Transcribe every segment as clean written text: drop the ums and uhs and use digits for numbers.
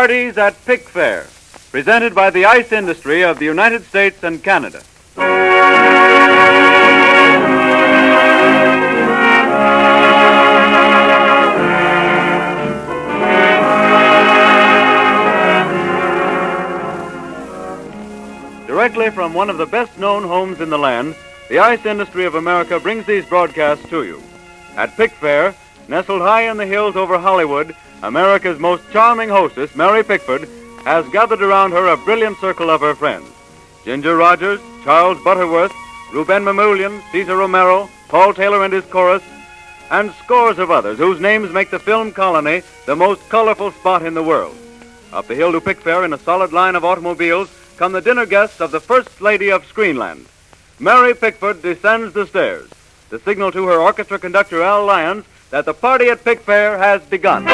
Parties at Pickfair, presented by the ice industry of the United States and Canada. Directly from one of the best-known homes in the land, the ice industry of America brings these broadcasts to you. At Pickfair, nestled high in the hills over Hollywood, America's most charming hostess, Mary Pickford, has gathered around her a brilliant circle of her friends. Ginger Rogers, Charles Butterworth, Rouben Mamoulian, Cesar Romero, Paul Taylor and his chorus, and scores of others whose names make the film colony the most colorful spot in the world. Up the hill to Pickfair in a solid line of automobiles come the dinner guests of the First Lady of Screenland. Mary Pickford descends the stairs, the signal to her orchestra conductor, Al Lyons, that the party at Pickfair has begun.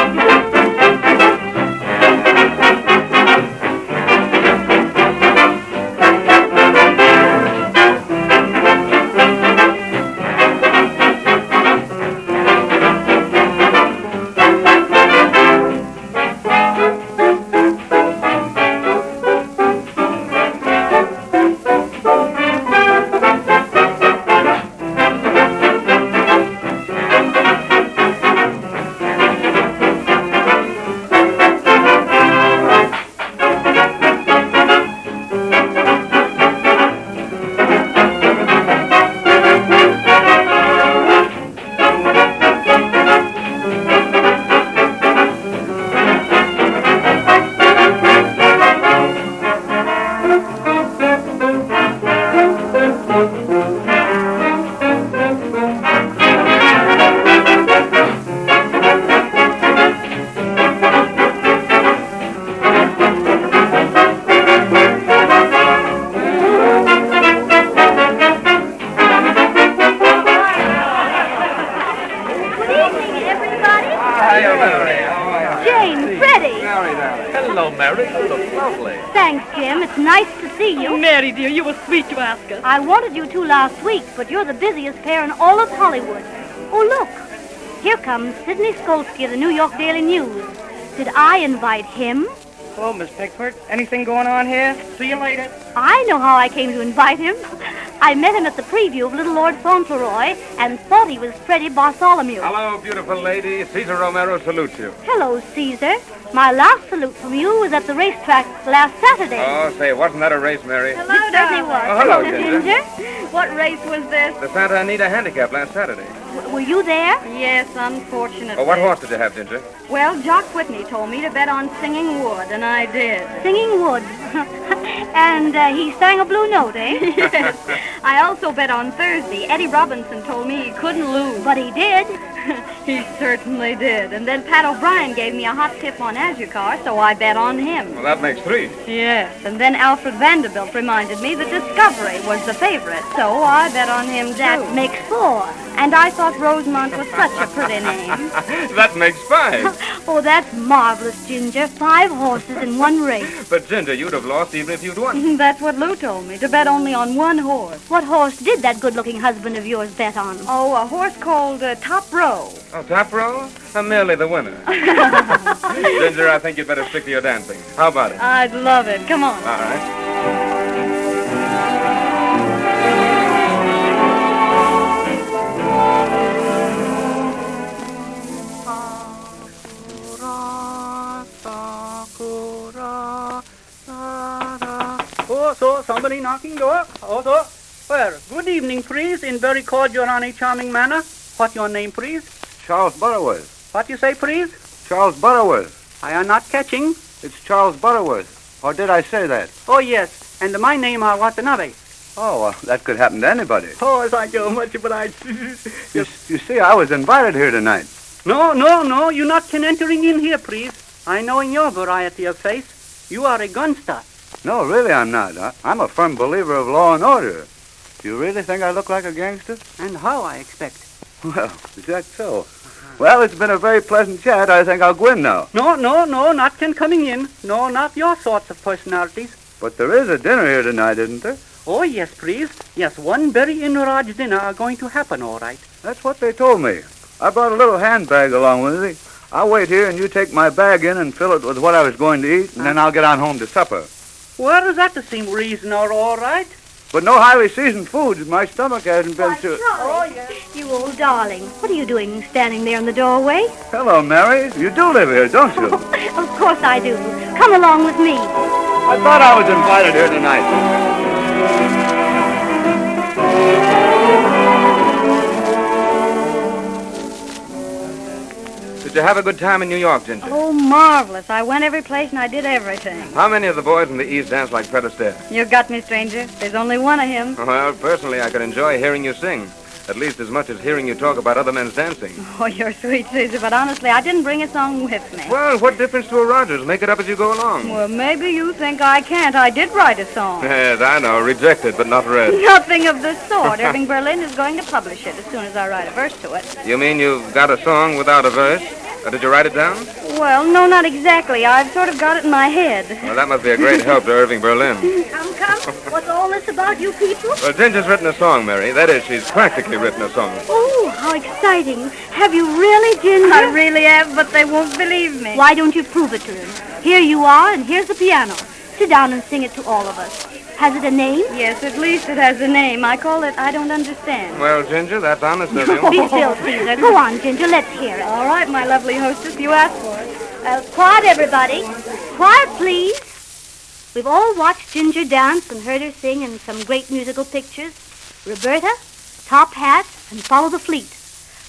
Mary, dear, you were sweet to ask us. I wanted you to last week, but you're the busiest pair in all of Hollywood. Oh, look. Here comes Sidney Skolsky of the New York Daily News. Did I invite him? Hello, Miss Pickford. Anything going on here? See you later. I know how I came to invite him. I met him at the preview of Little Lord Fauntleroy and thought he was Freddie Bartholomew. Hello, beautiful lady. Cesar Romero salutes you. Hello, Caesar. My last salute from you was at the racetrack last Saturday. Oh, say, wasn't that a race, Mary? Hello, It certainly was. Oh, hello, Ginger. What race was this? The Santa Anita Handicap last Saturday. Were you there? Yes, unfortunately. Oh, what horse did you have, Ginger? Well, Jock Whitney told me to bet on Singing Wood, and I did. Singing Wood. And he sang a blue note, eh? Yes. I also bet on Thursday. Eddie Robinson told me he couldn't lose. But he did. He certainly did. And then Pat O'Brien gave me a hot tip on Azucar, so I bet on him. Well, that makes 3. Yes, and then Alfred Vanderbilt reminded me that Discovery was the favorite, so I bet on him, too. That makes 4. And I thought Rosemont was such a pretty name. That makes 5. Oh, that's marvelous, Ginger. 5 horses in one race. But, Ginger, you'd have lost even if you'd won. That's what Lou told me, to bet only on one horse. What horse did that good-looking husband of yours bet on? Oh, a horse called Top Row. Oh, Top Row? I'm merely the winner. Ginger, I think you'd better stick to your dancing. How about it? I'd love it. Come on. All right. Oh, so somebody knocking door? Oh, so. Well, good evening, please, in very cordial and a charming manner. What your name, please? Charles Butterworth. What you say, please? Charles Butterworth. I am not catching. It's Charles Butterworth. Or did I say that? Oh, yes, and my name are Watanabe. Oh, well, that could happen to anybody. Oh, thank you much obliged. You see, I was invited here tonight. No, you not can entering in here, please. I know in your variety of face, you are a gunster. No, really I'm not. I'm a firm believer of law and order. Do you really think I look like a gangster? And how, I expect? Well, is that so? Well, it's been a very pleasant chat. I think I'll go in now. No, not can coming in. No, not your sorts of personalities. But there is a dinner here tonight, isn't there? Oh, yes, please. Yes, one very enlarged dinner are going to happen, all right. That's what they told me. I brought a little handbag along with me. I'll wait here and you take my bag in and fill it with what I was going to eat, and then I'll get on home to supper. Well, that seems reasonable, all right. But no highly seasoned foods. My stomach hasn't been too... Oh, yes. You old darling. What are you doing standing there in the doorway? Hello, Mary. You do live here, don't you? Of course I do. Come along with me. I thought I was invited here tonight. Did you have a good time in New York, Ginger? Oh, marvelous. I went every place and I did everything. How many of the boys in the East dance like Fred Astaire? You got me, stranger. There's only one of him. Well, personally, I could enjoy hearing you sing. At least as much as hearing you talk about other men's dancing. Oh, you're sweet, Cesar, but honestly, I didn't bring a song with me. Well, what difference to a Rogers? Make it up as you go along. Well, maybe you think I can't. I did write a song. Yes, I know. Rejected, but not read. Nothing of the sort. Irving Berlin is going to publish it as soon as I write a verse to it. You mean you've got a song without a verse? Did you write it down? Well, no, not exactly. I've sort of got it in my head. Well, that must be a great help to Irving Berlin. Come. What's all this about, you people? Well, Ginger's written a song, Mary. That is, she's practically written a song. Oh, how exciting. Have you really, Ginger? I really have, but they won't believe me. Why don't you prove it to them? Here you are, and here's the piano. Sit down and sing it to all of us. Has it a name? Yes, at least it has a name. I call it I Don't Understand. Well, Ginger, that's honest of you. Be still, Cesar. Go on, Ginger. Let's hear it. All right, my lovely hostess, you asked for it. Quiet, everybody. Quiet, please. We've all watched Ginger dance and heard her sing in some great musical pictures. Roberta, Top Hat, and Follow the Fleet.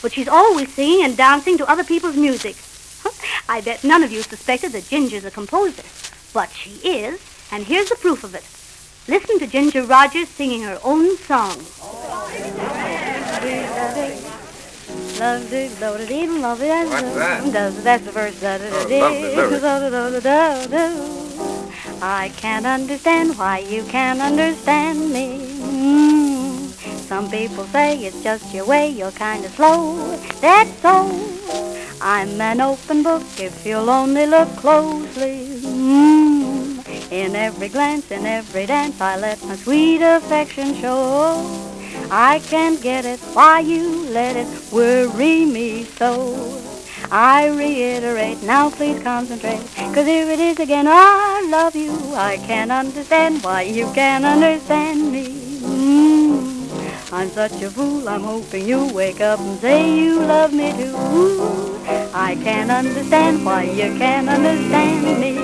But she's always singing and dancing to other people's music. I bet none of you suspected that Ginger's a composer. But she is, and here's the proof of it. Listen to Ginger Rogers singing her own song. What's that? That's the verse. lovely lyrics. I can't understand why you can't understand me. Some people say it's just your way, you're kind of slow. That's so. I'm an open book if you'll only look closely. In every glance, in every dance, I let my sweet affection show. I can't get it, why you let it worry me so. I reiterate, now please concentrate, 'cause here it is again, I love you. I can't understand why you can't understand me. I'm such a fool, I'm hoping you wake up and say you love me too. I can't understand why you can't understand me.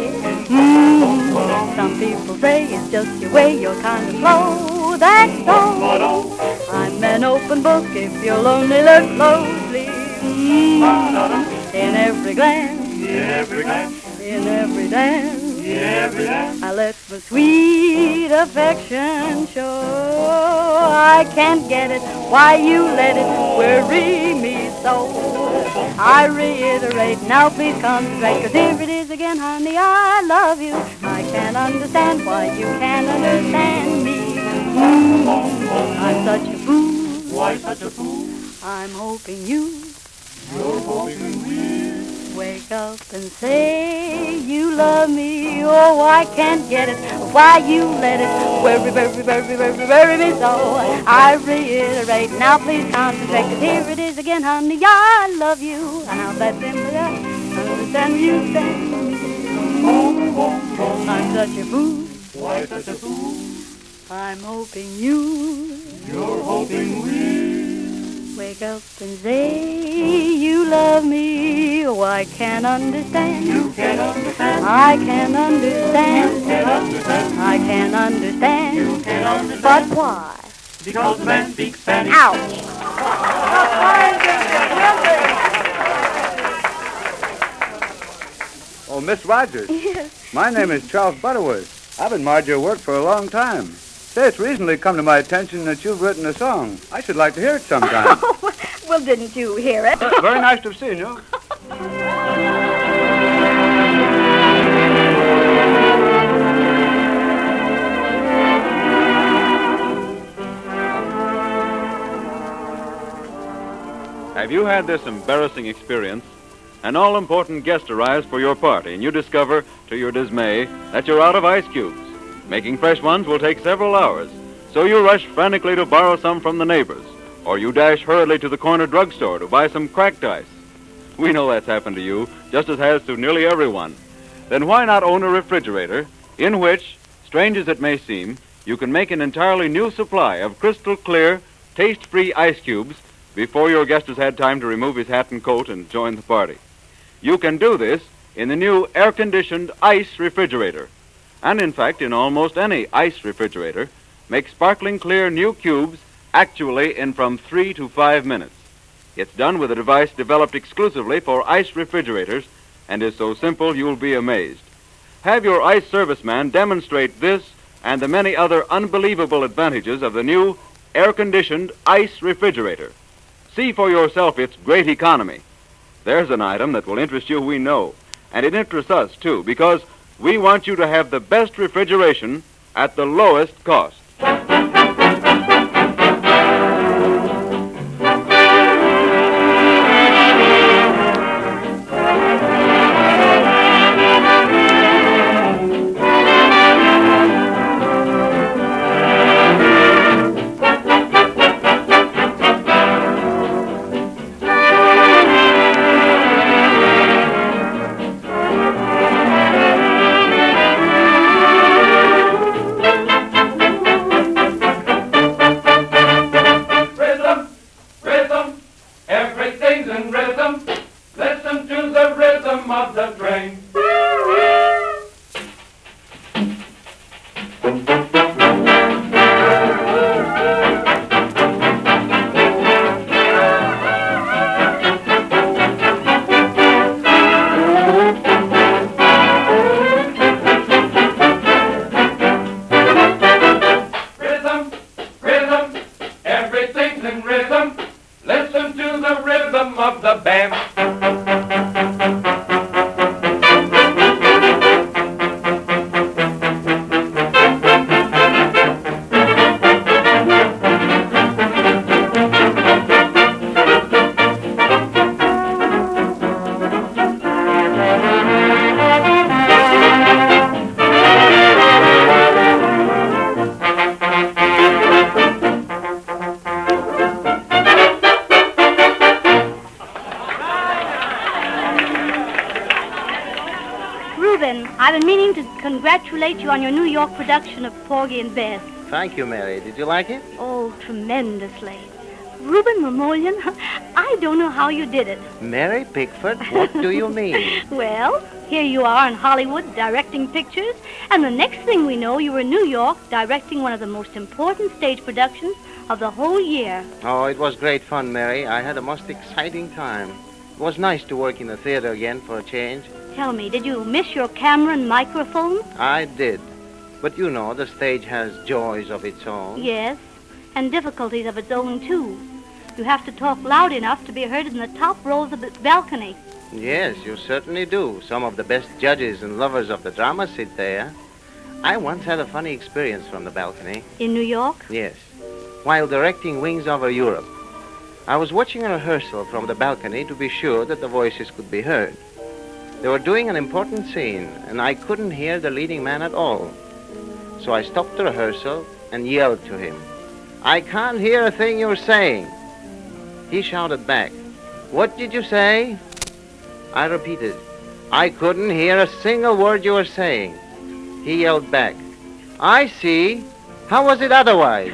Some people say it's just your way, you're kind of slow, that's all. I'm an open book if you'll only look closely. In every glance, in every dance, I let my sweet affection show. I can't get it, why you let it worry me so. I reiterate, now please concentrate, 'cause here it is again, honey, I love you. I can't understand why you can't understand me. I'm such a fool. Why such a fool? I'm hoping you're hoping we wake up and say you love me. Oh, I can't get it, why you let it worry me so. I reiterate, now please concentrate, 'cause here it is again, honey, I love you. And I'll bet them that I understand you say. I'm such a fool. Why such a fool? I'm hoping you're hoping we wake up and say you love me. Oh, I can't understand. You can't understand. I can't understand. You can't understand. I can't understand. You can't understand. But why? Because men speak Spanish. Ouch. Oh, Miss Rogers. Yes. My name is Charles Butterworth. I've admired your work for a long time. Say, it's recently come to my attention that you've written a song. I should like to hear it sometime. Well, didn't you hear it? Very nice to have seen you. Have you had this embarrassing experience? An all-important guest arrives for your party, and you discover, to your dismay, that you're out of ice cubes. Making fresh ones will take several hours, so you rush frantically to borrow some from the neighbors, or you dash hurriedly to the corner drugstore to buy some cracked ice. We know that's happened to you, just as has to nearly everyone. Then why not own a refrigerator in which, strange as it may seem, you can make an entirely new supply of crystal clear, taste-free ice cubes before your guest has had time to remove his hat and coat and join the party. You can do this in the new air-conditioned ice refrigerator. And in fact, in almost any ice refrigerator, make sparkling clear new cubes actually in from 3 to 5 minutes. It's done with a device developed exclusively for ice refrigerators and is so simple you'll be amazed. Have your ice serviceman demonstrate this and the many other unbelievable advantages of the new air-conditioned ice refrigerator. See for yourself its great economy. There's an item that will interest you, we know, and it interests us, too, because we want you to have the best refrigeration at the lowest cost. I've been meaning to congratulate you on your New York production of Porgy and Bess. Thank you, Mary. Did you like it? Oh, tremendously. Rouben, Mamoulian, I don't know how you did it. Mary Pickford, what do you mean? Well, here you are in Hollywood directing pictures, and the next thing we know, you were in New York directing one of the most important stage productions of the whole year. Oh, it was great fun, Mary. I had a most exciting time. It was nice to work in the theater again for a change. Tell me, did you miss your camera and microphone? I did. But you know, the stage has joys of its own. Yes, and difficulties of its own, too. You have to talk loud enough to be heard in the top row of the balcony. Yes, you certainly do. Some of the best judges and lovers of the drama sit there. I once had a funny experience from the balcony. In New York? Yes. While directing Wings Over Europe, I was watching a rehearsal from the balcony to be sure that the voices could be heard. They were doing an important scene, and I couldn't hear the leading man at all. So I stopped the rehearsal and yelled to him, "I can't hear a thing you're saying." He shouted back, "What did you say?" I repeated, "I couldn't hear a single word you were saying." He yelled back, "I see. How was it otherwise?"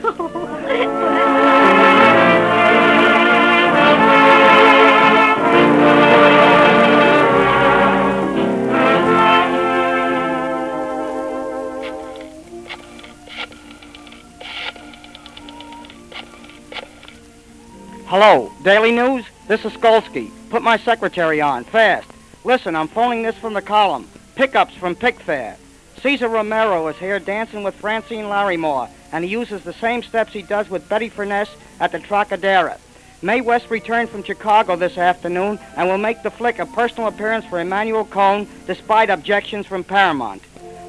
Hello, Daily News? This is Skolsky. Put my secretary on, fast. Listen, I'm phoning this from the column. Pickups from Pickfair. Cesar Romero is here dancing with Francine Larrymore, and he uses the same steps he does with Betty Furness at the Trocadero. Mae West returned from Chicago this afternoon and will make the flick a personal appearance for Emmanuel Cohn, despite objections from Paramount.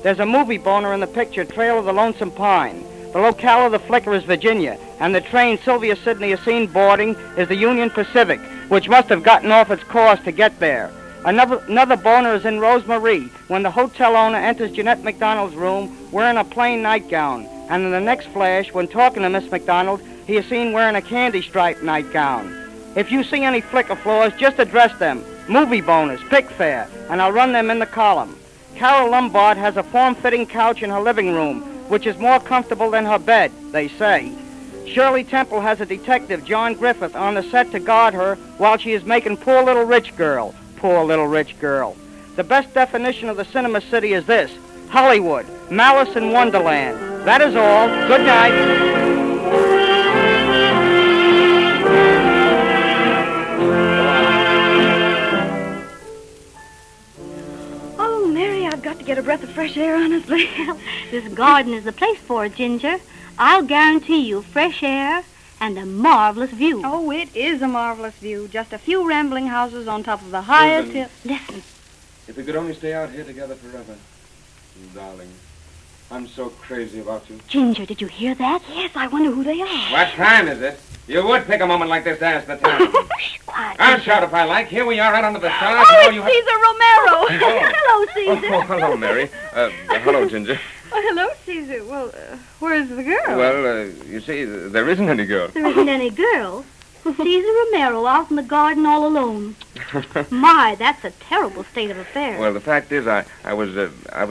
There's a movie boner in the picture, Trail of the Lonesome Pine. The locale of the flicker is Virginia, and the train Sylvia Sidney is seen boarding is the Union Pacific, which must have gotten off its course to get there. Another boner is in Rosemarie, when the hotel owner enters Jeanette MacDonald's room wearing a plain nightgown, and in the next flash, when talking to Miss MacDonald, he is seen wearing a candy-striped nightgown. If you see any flicker floors, just address them. movie bonus, Pickfair, and I'll run them in the column. Carol Lombard has a form-fitting couch in her living room, which is more comfortable than her bed, they say. Shirley Temple has a detective, John Griffith, on the set to guard her while she is making Poor Little Rich Girl. Poor Little Rich Girl. The best definition of the cinema city is this: Hollywood, malice in Wonderland. That is all. Good night. Got to get a breath of fresh air, honestly. This garden is the place for it, Ginger. I'll guarantee you fresh air and a marvelous view. Oh, it is a marvelous view. Just a few rambling houses on top of the highest hill. Listen. If we could only stay out here together forever. Darling, I'm so crazy about you. Ginger, did you hear that? Yes, I wonder who they are. What time is it? You would pick a moment like this to ask the time. Shh, quiet. I'll shout if I like. Here we are out under the stars. Oh, it's Cesar Romero. Hello, Caesar. Oh, hello, Mary. Hello, Ginger. Oh, hello, Caesar. Well, where's the girl? Well, you see, there isn't any girl. There isn't any girl. Cesar Romero out in the garden all alone. My, that's a terrible state of affairs. Well, the fact is, I was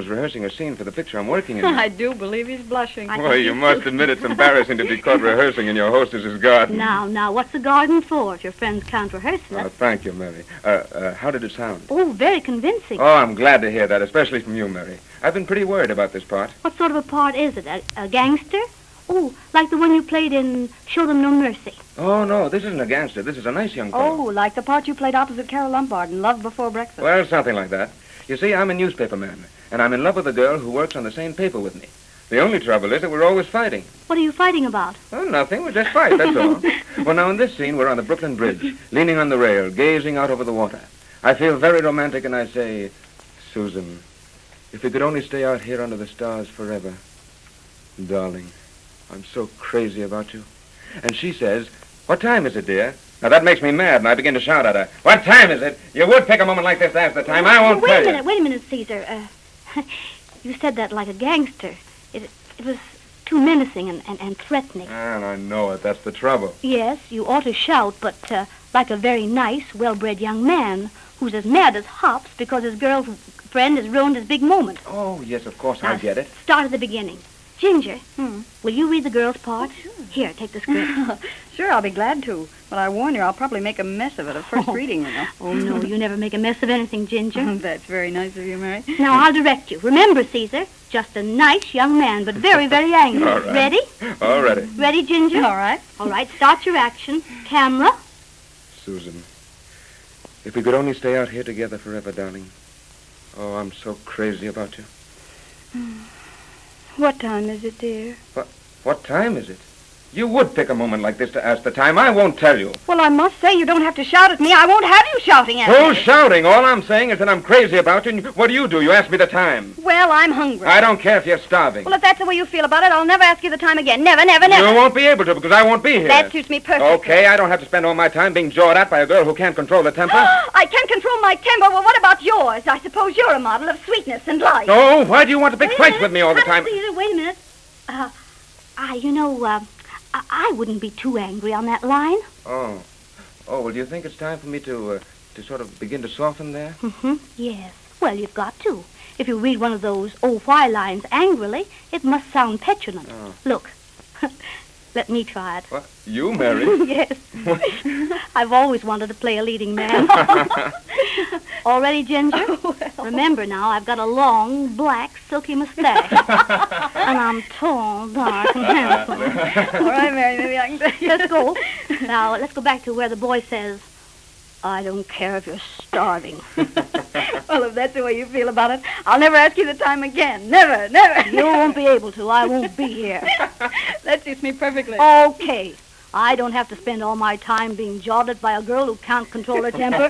rehearsing a scene for the picture I'm working in. I do believe he's blushing. Well, you must admit it's embarrassing to be caught rehearsing in your hostess's garden. Now, what's the garden for if your friends can't rehearse it? Oh, thank you, Mary. How did it sound? Oh, very convincing. Oh, I'm glad to hear that, especially from you, Mary. I've been pretty worried about this part. What sort of a part is it? A gangster? Oh, like the one you played in Show Them No Mercy. Oh, no, this isn't a gangster. This is a nice young fellow. Oh, like the part you played opposite Carol Lombard in Love Before Breakfast. Well, something like that. You see, I'm a newspaper man, and I'm in love with a girl who works on the same paper with me. The only trouble is that we're always fighting. What are you fighting about? Oh, nothing. We just fight, that's all. Well, now, in this scene, we're on the Brooklyn Bridge, leaning on the rail, gazing out over the water. I feel very romantic, and I say, Susan, if we could only stay out here under the stars forever. Darling, I'm so crazy about you. And she says, what time is it, dear? Now, that makes me mad, and I begin to shout at her. What time is it? You would pick a moment like this to ask the time. I won't tell you. Wait a minute, Caesar. You said that like a gangster. It was too menacing and threatening. And I know it. That's the trouble. Yes, you ought to shout, but like a very nice, well-bred young man who's as mad as hops because his girlfriend has ruined his big moment. Oh, yes, of course, I get it. Start at the beginning. Ginger, will you read the girl's part? Oh, sure. Here, take the script. Sure, I'll be glad to. But I warn you, I'll probably make a mess of it at first reading, you know. Oh, no, you never make a mess of anything, Ginger. That's very nice of you, Mary. Now, I'll direct you. Remember, Caesar, just a nice young man, but very, very angry. All right. Ready? All ready. Ready, Ginger? All right. All right, start your action. Camera. Susan, if we could only stay out here together forever, darling. Oh, I'm so crazy about you. What time is it, dear? What time is it? You would pick a moment like this to ask the time. I won't tell you. Well, I must say, you don't have to shout at me. I won't have you shouting at me. Who's shouting? All I'm saying is that I'm crazy about you. And what do? You ask me the time. Well, I'm hungry. I don't care if you're starving. Well, if that's the way you feel about it, I'll never ask you the time again. Never, never, never. You won't be able to because I won't be here. That suits me perfectly. Okay, I don't have to spend all my time being jawed at by a girl who can't control her temper. I can't control my temper. Well, what about yours? I suppose you're a model of sweetness and life. Oh, why do you want to pick fights with me all the time? Caesar, wait a minute. I wouldn't be too angry on that line. Oh, well, do you think it's time for me to sort of begin to soften there? Mm-hmm, yes. Well, you've got to. If you read one of those oh why lines angrily, it must sound petulant. Oh. Look, let me try it. What? You, Mary? Yes. I've always wanted to play a leading man. All ready, Ginger? Well. Remember now, I've got a long, black, silky mustache. And I'm tall, dark, and handsome. All right, Mary, maybe I can take it. Let's go. Now, let's go back to where the boy says, I don't care if you're starving. Well, if that's the way you feel about it, I'll never ask you the time again. Never, never. You won't be able to. I won't be here. That suits me perfectly. Okay. I don't have to spend all my time being jawed at by a girl who can't control her temper.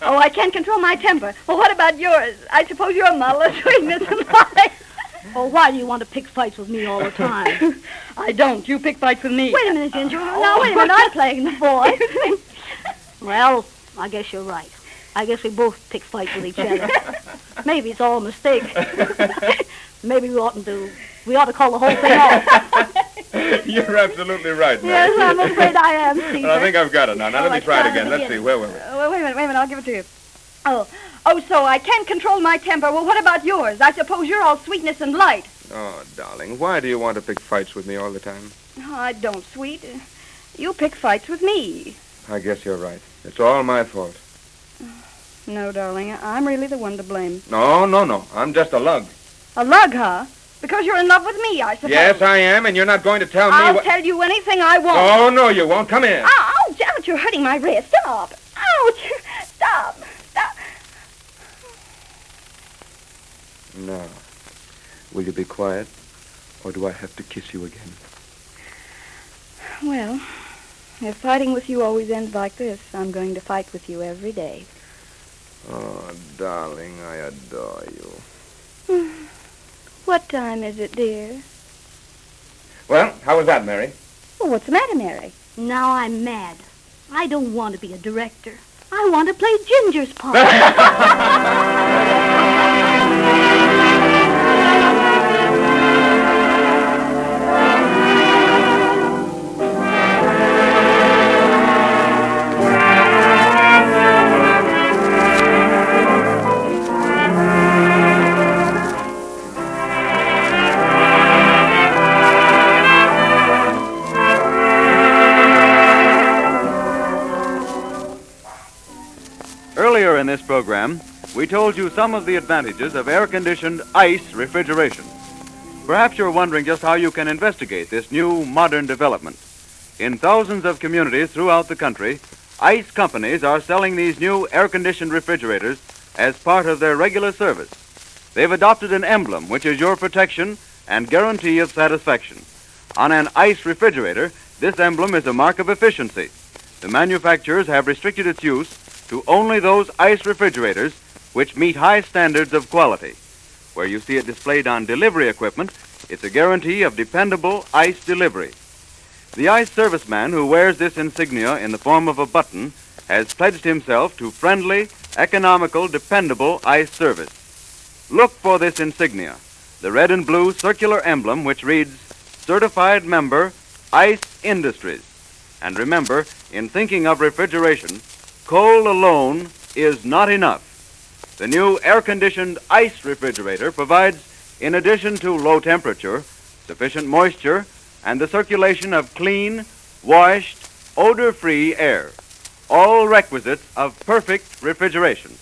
Oh, I can't control my temper. Well, what about yours? I suppose you're a model of sweetness and life. Oh, why do you want to pick fights with me all the time? I don't. You pick fights with me. Wait a minute, Ginger. Now, wait a minute. I'm playing the boy. Well, I guess you're right. I guess we both pick fights with each other. Maybe it's all a mistake. Maybe we ought to call the whole thing off. You're absolutely right, Mary. Yes, I'm afraid I am, Caesar. Well, I think I've got it now. Now, let me try it again. Let's see. Where were we? Wait a minute. I'll give it to you. Oh, so I can't control my temper. Well, what about yours? I suppose you're all sweetness and light. Oh, darling, why do you want to pick fights with me all the time? Oh, I don't, sweet. You pick fights with me. I guess you're right. It's all my fault. No, darling, I'm really the one to blame. No. I'm just a lug. A lug, huh? Because you're in love with me, I suppose. Yes, I am, and you're not going to tell me I'll tell you anything I want. Oh, no, you won't. Come here. Ouch, you're hurting my wrist. Stop. Ouch. Stop. Now, will you be quiet, or do I have to kiss you again? Well, if fighting with you always ends like this, I'm going to fight with you every day. Oh, darling, I adore you. What time is it, dear? Well, how was that, Mary? Well, what's the matter, Mary? Now I'm mad. I don't want to be a director. I want to play Ginger's part. Earlier in this program, we told you some of the advantages of air-conditioned ice refrigeration. Perhaps you're wondering just how you can investigate this new modern development. In thousands of communities throughout the country, ice companies are selling these new air-conditioned refrigerators as part of their regular service. They've adopted an emblem which is your protection and guarantee of satisfaction. On an ice refrigerator, this emblem is a mark of efficiency. The manufacturers have restricted its use to only those ice refrigerators which meet high standards of quality. Where you see it displayed on delivery equipment, it's a guarantee of dependable ice delivery. The ice serviceman who wears this insignia in the form of a button has pledged himself to friendly, economical, dependable ice service. Look for this insignia, the red and blue circular emblem which reads, Certified Member, Ice Industries. And remember, in thinking of refrigeration, cold alone is not enough. The new air-conditioned ice refrigerator provides, in addition to low temperature, sufficient moisture, and the circulation of clean, washed, odor-free air. All requisites of perfect refrigeration.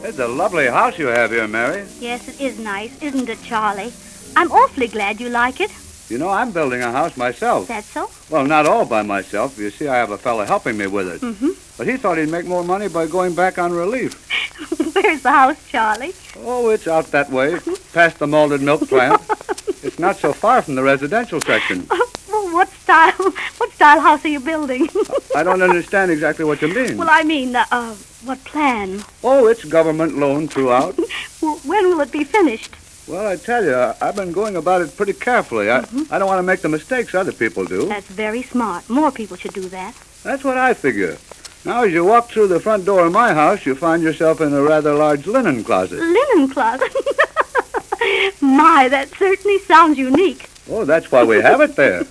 It's a lovely house you have here, Mary. Yes, it is nice, isn't it, Charlie? I'm awfully glad you like it. You know, I'm building a house myself. That's so? Well, not all by myself. You see, I have a fella helping me with it. Mm-hmm. But he thought he'd make more money by going back on relief. Where's the house, Charlie? Oh, it's out that way, past the malted milk plant. It's not so far from the residential section. Well, what style house are you building? I don't understand exactly what you mean. Well, I mean, what plan? Oh, it's government loan throughout. Well, when will it be finished? Well, I tell you, I've been going about it pretty carefully. I don't want to make the mistakes other people do. That's very smart. More people should do that. That's what I figure. Now, as you walk through the front door of my house, you find yourself in a rather large linen closet. Linen closet? My, that certainly sounds unique. Oh, that's why we have it there.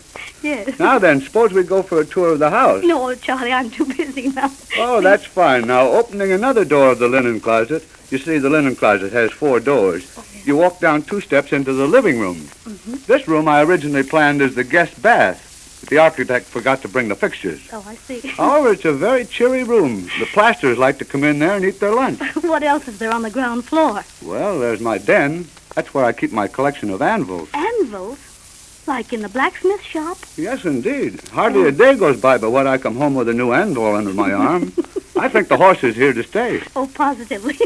Yes. Now then, suppose we go for a tour of the house. No, Charlie, I'm too busy now. Oh, that's fine. Now, opening another door of the linen closet, you see the linen closet has 4 doors. Oh, yeah. You walk down 2 steps into the living room. Mm-hmm. This room I originally planned as the guest bath, but the architect forgot to bring the fixtures. Oh, I see. However, it's a very cheery room. The plasters like to come in there and eat their lunch. What else is there on the ground floor? Well, there's my den. That's where I keep my collection of anvils. Anvils? Like in the blacksmith shop? Yes, indeed. Hardly a day goes by but when I come home with a new anvil under my arm. I think the horse is here to stay. Oh, positively.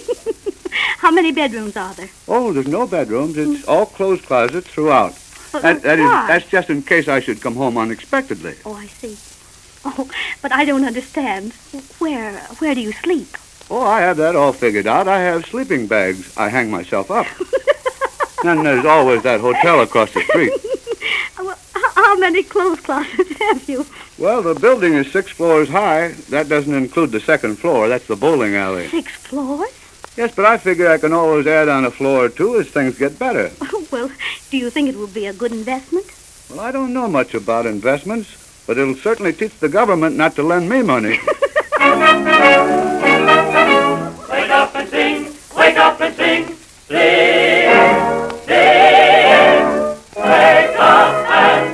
How many bedrooms are there? Oh, there's no bedrooms. It's all closed closets throughout. That's just in case I should come home unexpectedly. Oh, I see. Oh, but I don't understand. Where do you sleep? Oh, I have that all figured out. I have sleeping bags. I hang myself up. Then there's always that hotel across the street. Well, how many clothes closets have you? Well, the building is 6 floors high. That doesn't include the second floor. That's the bowling alley. 6 floors? Yes, but I figure I can always add on a floor or two as things get better. Well, do you think it will be a good investment? Well, I don't know much about investments, but it'll certainly teach the government not to lend me money. Wake up and sing, wake up and sing, sing, sing, wake up and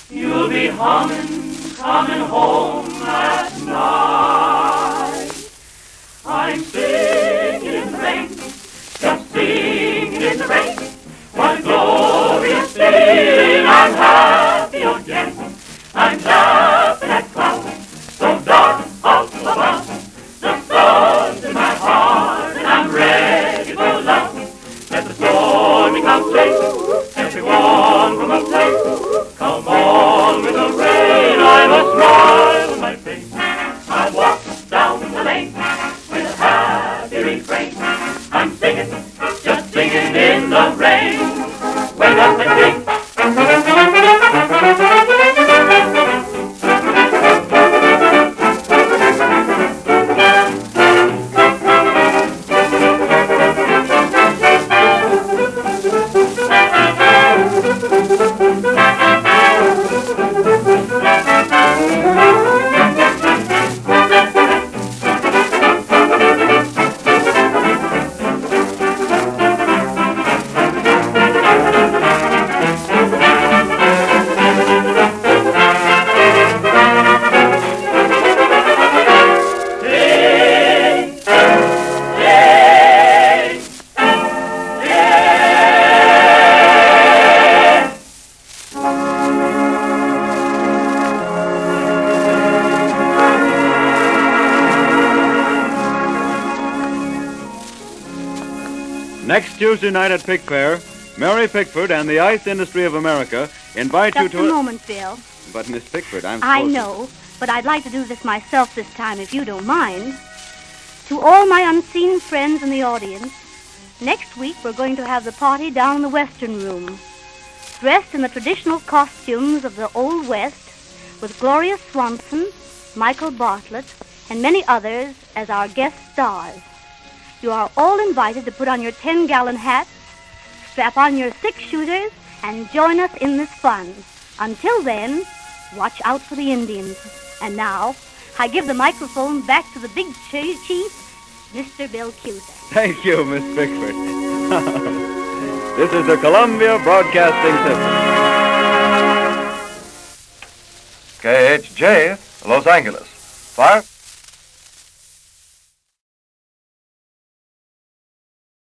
you'll be coming home at night. I'm singing in the rain, just singing in the rain. What a glorious day, I'm happy again. I'm laughing at clouds so dark out above. The sun's in my heart and I'm ready for love. Let the stormy clouds chase everyone from a place. Come on with the rain, I've a smile on my face. I walk down the lane with a happy refrain. I'm singing, just singing in the rain. Wake up and sing. Next Tuesday night at Pickfair, Mary Pickford and the Ice Industry of America invite you Just to... a moment, Bill. But, Miss Pickford, I'm I supposed know, but I'd like to do this myself this time, if you don't mind. To all my unseen friends in the audience, next week we're going to have the party down in the Western Room, dressed in the traditional costumes of the Old West, with Gloria Swanson, Michael Bartlett, and many others as our guest stars. You are all invited to put on your 10-gallon hats, strap on your 6-shooters, and join us in this fun. Until then, watch out for the Indians. And now, I give the microphone back to the big chief, Mr. Bill Cusack. Thank you, Miss Pickford. This is the Columbia Broadcasting System. KHJ, Los Angeles. Fire.